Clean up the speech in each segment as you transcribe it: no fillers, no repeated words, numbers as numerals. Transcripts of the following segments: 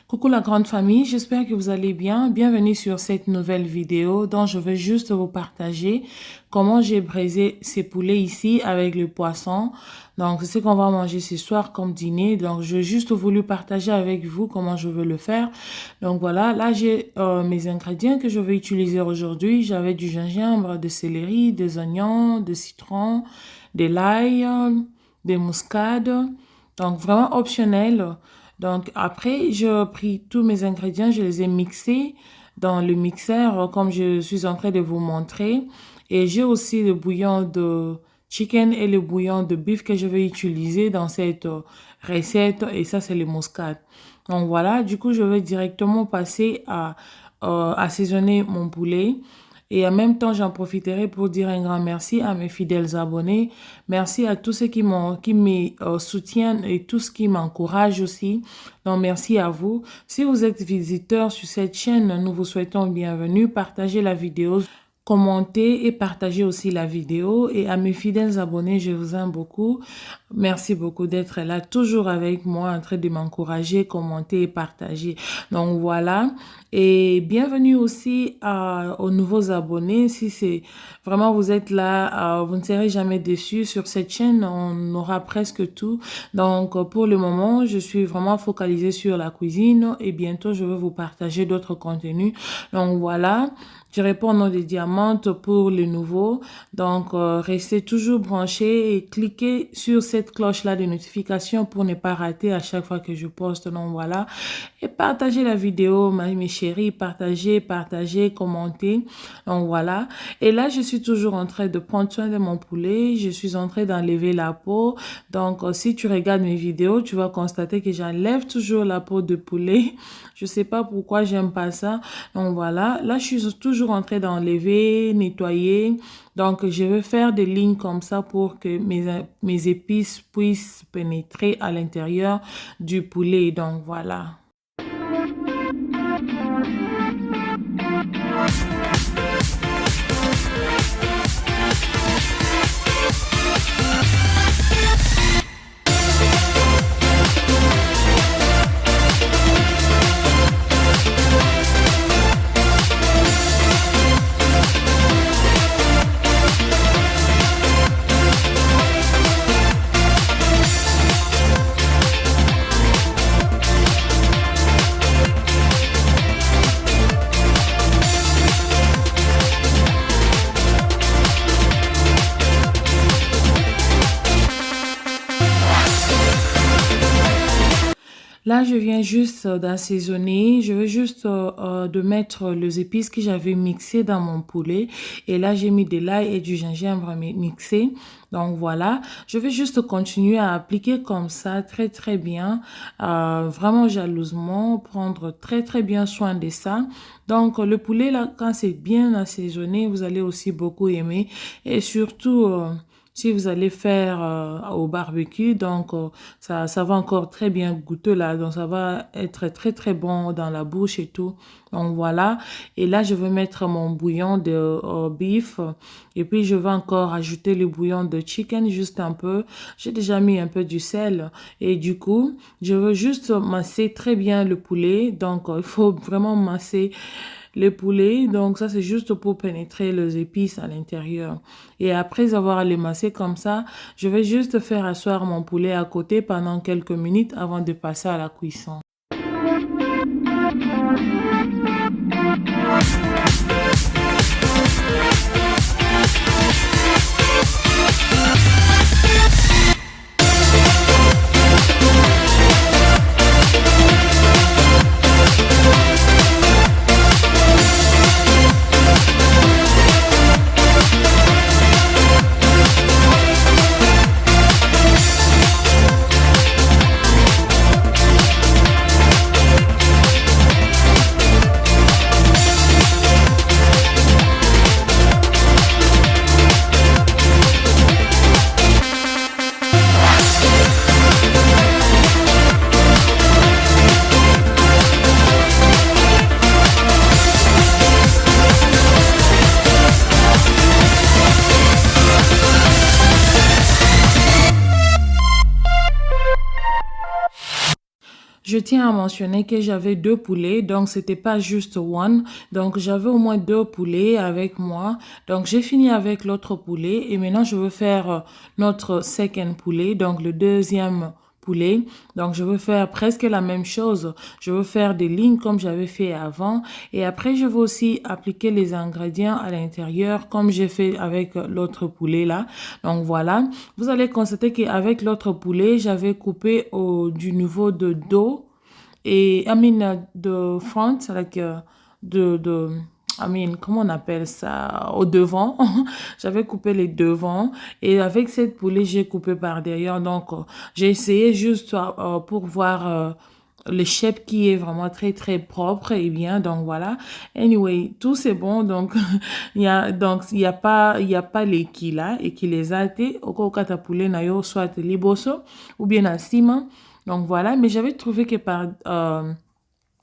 Coucou la grande famille, j'espère que vous allez bien. Bienvenue sur cette nouvelle vidéo dont je vais juste vous partager comment j'ai braisé ces poulets ici avec le poisson. Donc, c'est ce qu'on va manger ce soir comme dîner. Donc, j'ai juste voulu partager avec vous comment je veux le faire. Donc, voilà, là, j'ai mes ingrédients que je vais utiliser aujourd'hui. J'avais du gingembre, de céleri, des oignons, de citron, de l'ail, des muscades. Donc, vraiment optionnel. Donc, après, j'ai pris tous mes ingrédients, je les ai mixés dans le mixeur, comme je suis en train de vous montrer. Et j'ai aussi le bouillon de chicken et le bouillon de beef que je vais utiliser dans cette recette. Et ça, c'est le muscade. Donc, voilà. Du coup, je vais directement passer à assaisonner mon poulet. Et en même temps, j'en profiterai pour dire un grand merci à mes fidèles abonnés. Merci à tous ceux qui me soutiennent et tous qui m'encouragent aussi. Donc, merci à vous. Si vous êtes visiteur sur cette chaîne, nous vous souhaitons bienvenue. Partagez la vidéo, commentez et partagez aussi la vidéo. Et à mes fidèles abonnés, je vous aime beaucoup. Merci beaucoup d'être là, toujours avec moi, en train de m'encourager, commenter et partager. Donc voilà. Et bienvenue aussi aux nouveaux abonnés. Si c'est vraiment vous êtes là, vous ne serez jamais déçus. Sur cette chaîne, on aura presque tout. Donc pour le moment, je suis vraiment focalisée sur la cuisine et bientôt je vais vous partager d'autres contenus. Donc voilà. Je réponds au nom des diamantes pour les nouveaux. Donc, restez toujours branchés et cliquez sur cette cloche-là de notification pour ne pas rater à chaque fois que je poste. Donc, voilà. Et partagez la vidéo, mes chéris. Partagez, commentez. Donc, voilà. Et là, je suis toujours en train de prendre soin de mon poulet. Je suis en train d'enlever la peau. Donc, si tu regardes mes vidéos, tu vas constater que j'enlève toujours la peau de poulet. Je sais pas pourquoi j'aime pas ça. Donc, voilà. Là, je suis toujours en train d'enlever, nettoyer. Donc, je vais faire des lignes comme ça pour que mes épices puissent pénétrer à l'intérieur du poulet. Donc, voilà. Là, je viens juste d'assaisonner. Je veux juste de mettre les épices que j'avais mixées dans mon poulet. Et là, j'ai mis de l'ail et du gingembre mixé. Donc, voilà. Je vais juste continuer à appliquer comme ça, très, très bien. Vraiment jalousement, prendre très, très bien soin de ça. Donc, le poulet, là, quand c'est bien assaisonné, vous allez aussi beaucoup aimer. Et surtout... si vous allez faire au barbecue, donc ça va encore très bien goûter là. Donc ça va être très très bon dans la bouche et tout. Donc voilà. Et là, je vais mettre mon bouillon de beef. Et puis, je vais encore ajouter le bouillon de chicken juste un peu. J'ai déjà mis un peu du sel. Et du coup, je veux juste masser très bien le poulet. Donc, il faut vraiment masser le poulet. Donc, ça, c'est juste pour pénétrer les épices à l'intérieur. Et après avoir les massé comme ça, je vais juste faire asseoir mon poulet à côté pendant quelques minutes avant de passer à la cuisson. Je tiens à mentionner que j'avais deux poulets, donc c'était pas juste one. Donc j'avais au moins deux poulets avec moi. Donc j'ai fini avec l'autre poulet et maintenant je veux faire notre second poulet, donc le deuxième poulet. Donc je veux faire presque la même chose. Je veux faire des lignes comme j'avais fait avant et après je veux aussi appliquer les ingrédients à l'intérieur comme j'ai fait avec l'autre poulet là. Donc voilà, vous allez constater qu'avec l'autre poulet, j'avais coupé du niveau de dos et de front, like, de comment on appelle ça, au devant. J'avais coupé les devants et avec cette poulet, j'ai coupé par derrière. Donc, j'ai essayé juste pour voir le shape qui est vraiment très, très propre et bien. Donc, voilà. Anyway, tout c'est bon. Donc, il y a pas les qui là et qui les a été. Au cas poulet, na yo, soit liboso ou bien à ciment. Donc voilà, mais j'avais trouvé que par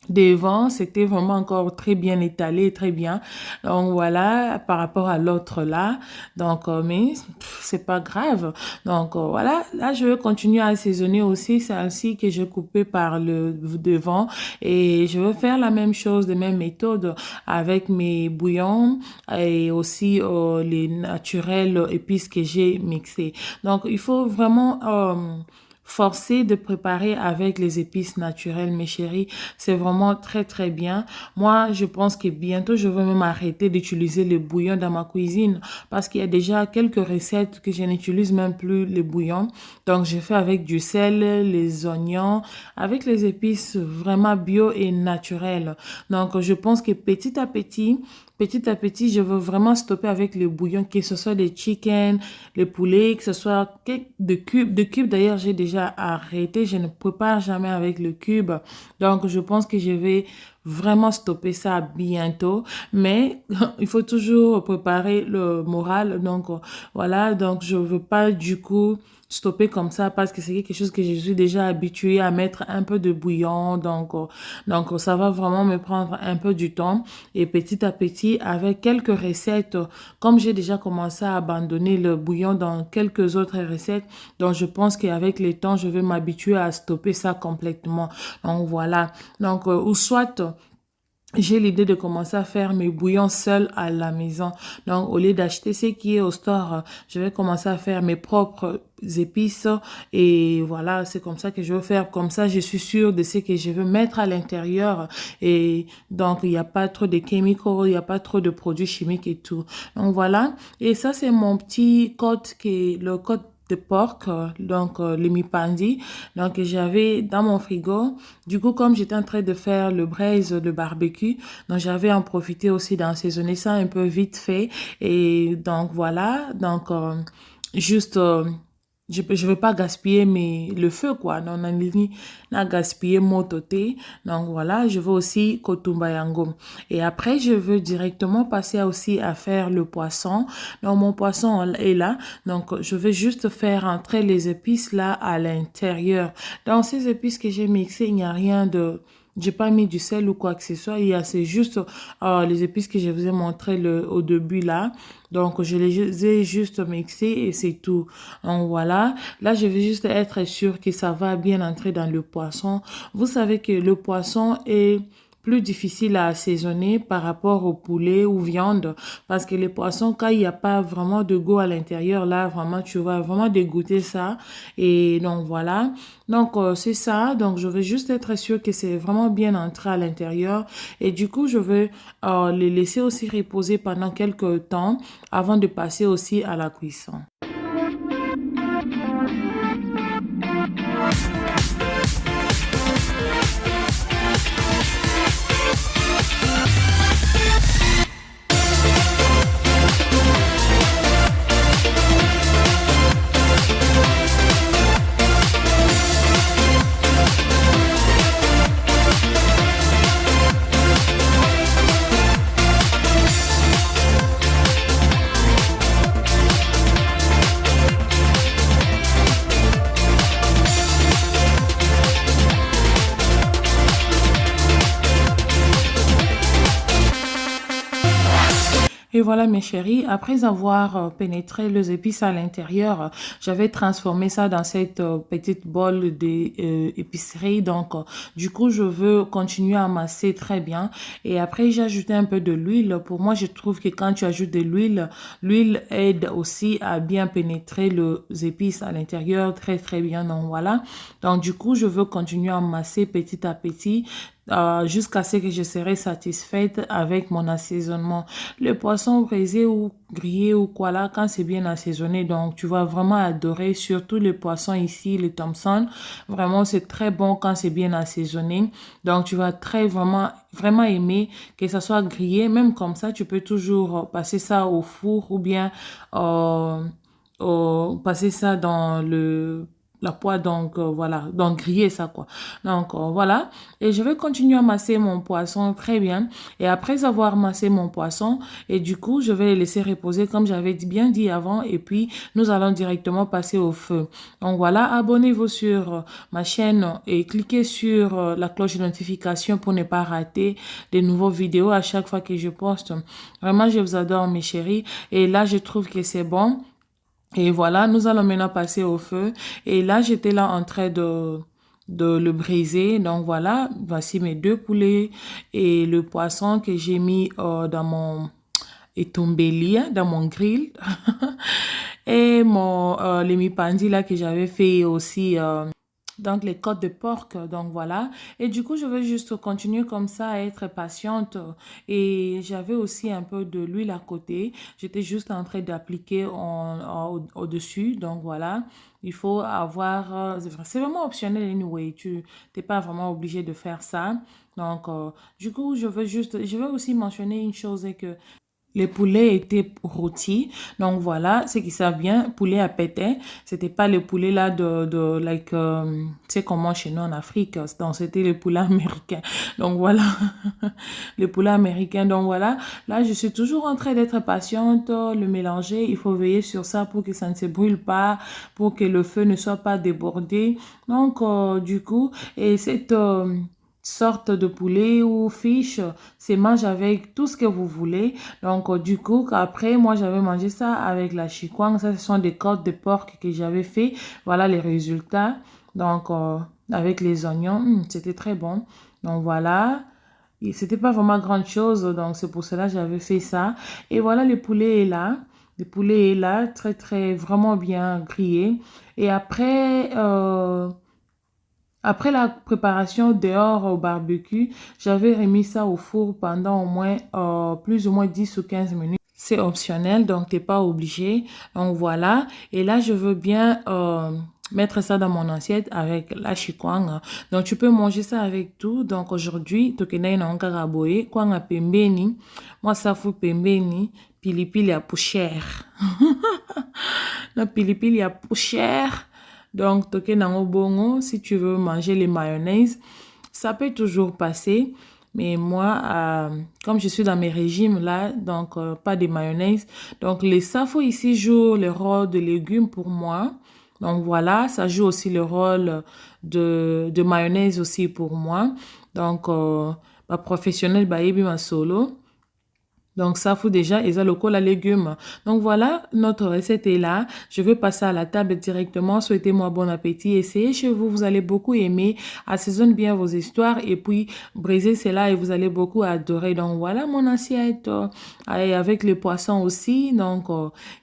devant, c'était vraiment encore très bien étalé, très bien. Donc voilà, par rapport à l'autre là. Donc, mais c'est pas grave. Donc voilà, là je vais continuer à assaisonner aussi. C'est ainsi que je coupé par le devant. Et je vais faire la même chose, de même méthode avec mes bouillons et aussi les naturels épices que j'ai mixés. Donc il faut vraiment forcer de préparer avec les épices naturelles, mes chéris. C'est vraiment très, très bien. Moi, je pense que bientôt, je vais même arrêter d'utiliser le bouillon dans ma cuisine parce qu'il y a déjà quelques recettes que je n'utilise même plus le bouillon. Donc, je fais avec du sel, les oignons, avec les épices vraiment bio et naturelles. Donc, je pense que petit à petit, je veux vraiment stopper avec le bouillon, que ce soit des chicken, le poulet, que ce soit de cubes. De cubes, d'ailleurs, j'ai déjà arrêté. Je ne prépare jamais avec le cube. Donc, je pense que je vais vraiment stopper ça bientôt. Mais il faut toujours préparer le moral. Donc, voilà. Donc, je veux pas du coup stopper comme ça parce que c'est quelque chose que je suis déjà habituée à mettre un peu de bouillon. Donc, ça va vraiment me prendre un peu du temps. Et petit à petit, avec quelques recettes, comme j'ai déjà commencé à abandonner le bouillon dans quelques autres recettes, donc je pense qu'avec le temps, je vais m'habituer à stopper ça complètement. Donc voilà. Donc, ou soit j'ai l'idée de commencer à faire mes bouillons seuls à la maison. Donc, au lieu d'acheter ce qui est au store, je vais commencer à faire mes propres épices. Et voilà, c'est comme ça que je veux faire. Comme ça, je suis sûre de ce que je veux mettre à l'intérieur. Et donc, il n'y a pas trop de chemicals, il n'y a pas trop de produits chimiques et tout. Donc, voilà. Et ça, c'est mon petit code qui est le code de porc, donc le mipandi, donc j'avais dans mon frigo. Du coup, comme j'étais en train de faire le braise de barbecue, donc j'avais en profité aussi d'assaisonner ça un peu vite fait. Et donc voilà, donc juste je veux pas gaspiller le feu quoi. Non, non, ni na gaspiller mon toté. Donc voilà, je veux aussi kotumba yango. Et après, je veux directement passer aussi à faire le poisson. Donc mon poisson est là. Donc je vais juste faire entrer les épices là à l'intérieur. Dans ces épices que j'ai mixées, il n'y a rien de... J'ai pas mis du sel ou quoi que ce soit. C'est juste les épices que je vous ai montré au début là. Donc, je les ai juste mixés et c'est tout. Donc, voilà. Là, je vais juste être sûre que ça va bien entrer dans le poisson. Vous savez que le poisson est plus difficile à assaisonner par rapport au poulet ou viande parce que les poissons, quand il n'y a pas vraiment de goût à l'intérieur, là, vraiment, tu vas vraiment dégoûter ça. Et donc, voilà. Donc, c'est ça. Donc, je vais juste être sûre que c'est vraiment bien entré à l'intérieur. Et du coup, je vais les laisser aussi reposer pendant quelques temps avant de passer aussi à la cuisson. Et voilà mes chéris, après avoir pénétré les épices à l'intérieur, j'avais transformé ça dans cette petite bol d'épicerie. Donc du coup, je veux continuer à masser très bien. Et après, j'ai ajouté un peu de l'huile. Pour moi, je trouve que quand tu ajoutes de l'huile, l'huile aide aussi à bien pénétrer les épices à l'intérieur très très bien. Donc voilà. Donc du coup, je veux continuer à masser petit à petit jusqu'à ce que je serai satisfaite avec mon assaisonnement. Le poisson braisé ou grillé ou quoi là, quand c'est bien assaisonné, donc tu vas vraiment adorer, surtout le poisson ici, le Thompson. Vraiment, c'est très bon quand c'est bien assaisonné. Donc tu vas vraiment aimer que ça soit grillé. Même comme ça, tu peux toujours passer ça au four ou bien euh, passer ça dans la poêle, donc voilà, donc griller ça quoi. Donc voilà, et je vais continuer à masser mon poisson très bien. Et après avoir massé mon poisson, et du coup, je vais le laisser reposer comme j'avais bien dit avant. Et puis, nous allons directement passer au feu. Donc voilà, abonnez-vous sur ma chaîne et cliquez sur la cloche de notification pour ne pas rater de nouveaux vidéos à chaque fois que je poste. Vraiment, je vous adore mes chéris. Et là, je trouve que c'est bon. Et voilà, nous allons maintenant passer au feu. Et là, j'étais là en train de le briser. Donc voilà, voici mes deux poulets et le poisson que j'ai mis dans mon etumbeli, dans mon grill. Et mon les mipandi là que j'avais fait aussi. Donc, les côtes de porc, donc voilà. Et du coup, je veux juste continuer comme ça à être patiente. Et j'avais aussi un peu de l'huile à côté. J'étais juste en train d'appliquer au-dessus. Donc voilà, il faut avoir... c'est vraiment optionnel anyway. Tu n'es pas vraiment obligé de faire ça. Donc, du coup, je veux aussi mentionner une chose, c'est que les poulets étaient rôtis. Donc voilà, ceux qui savent bien, poulet à pétain. C'était pas le poulet là tu sais comment chez nous en Afrique. Donc c'était le poulet américain. Donc voilà, le poulet américain. Donc voilà, là je suis toujours en train d'être patiente. Le mélanger, il faut veiller sur ça pour que ça ne se brûle pas, pour que le feu ne soit pas débordé. Donc du coup, et cette sorte de poulet ou fiche, c'est mange avec tout ce que vous voulez. Donc, du coup, après, moi, j'avais mangé ça avec la chikwang. Ça, ce sont des côtes de porc que j'avais fait. Voilà les résultats. Donc, avec les oignons, c'était très bon. Donc, voilà. Et c'était pas vraiment grande chose. Donc, c'est pour cela que j'avais fait ça. Et voilà, le poulet est là. Le poulet est là, très, très, vraiment bien grillé. Et après la préparation dehors au barbecue, j'avais remis ça au four pendant au moins plus ou moins 10 ou 15 minutes. C'est optionnel, donc t'es pas obligé. Donc voilà. Et là, je veux bien mettre ça dans mon assiette avec la chikwang. Donc tu peux manger ça avec tout. Donc aujourd'hui, tokenai na karaboe, kwanga pembeni, moi ça fout pembeni, pilipili à poussière. La pilipili à poussière. Donc, toke nango bongo, si tu veux manger les mayonnaises, ça peut toujours passer. Mais moi, comme je suis dans mes régimes là, donc pas de mayonnaise. Donc, les safo ici jouent le rôle de légumes pour moi. Donc, voilà, ça joue aussi le rôle de mayonnaise aussi pour moi. Donc, ma professionnelle, bah, ma solo. Donc, ça fout déjà, et ça le colle à légumes. Donc, voilà, notre recette est là. Je vais passer à la table directement. Souhaitez-moi bon appétit. Essayez chez vous, vous allez beaucoup aimer. Assaisonne bien vos histoires et puis brisez cela et vous allez beaucoup adorer. Donc, voilà mon assiette. Et avec le poisson aussi. Donc,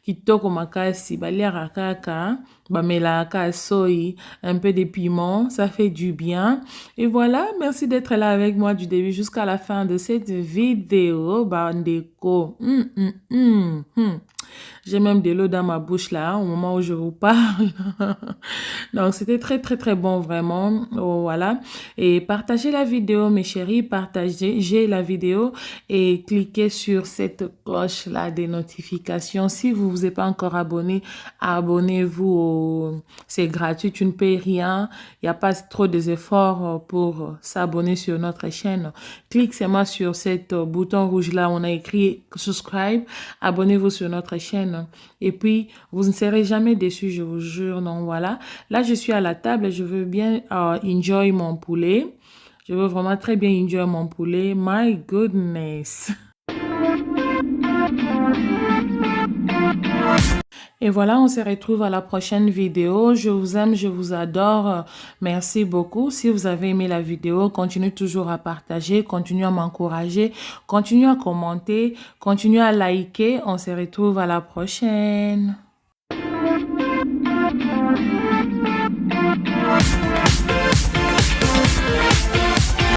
kitoko makasi, balia kaka, bamela soy, un peu de piment. Ça fait du bien. Et voilà, merci d'être là avec moi du début jusqu'à la fin de cette vidéo. Bandeko. J'ai même de l'eau dans ma bouche là, au moment où je vous parle. Donc, c'était très, très, très bon, vraiment. Oh, voilà. Et partagez la vidéo, mes chéris. Partagez la vidéo et cliquez sur cette cloche-là des notifications. Si vous vous êtes pas encore abonné, abonnez-vous. C'est gratuit, tu ne payes rien. Il n'y a pas trop d'efforts pour s'abonner sur notre chaîne. Clique seulement sur cet bouton rouge-là. On a écrit subscribe. Abonnez-vous sur notre chaîne. Et puis, vous ne serez jamais déçus, je vous jure. Donc, voilà. Là, je suis à la table et je veux bien enjoy mon poulet. Je veux vraiment très bien enjoy mon poulet. My goodness. Et voilà, on se retrouve à la prochaine vidéo. Je vous aime, je vous adore. Merci beaucoup. Si vous avez aimé la vidéo, continuez toujours à partager, continuez à m'encourager, continuez à commenter, continuez à liker. On se retrouve à la prochaine.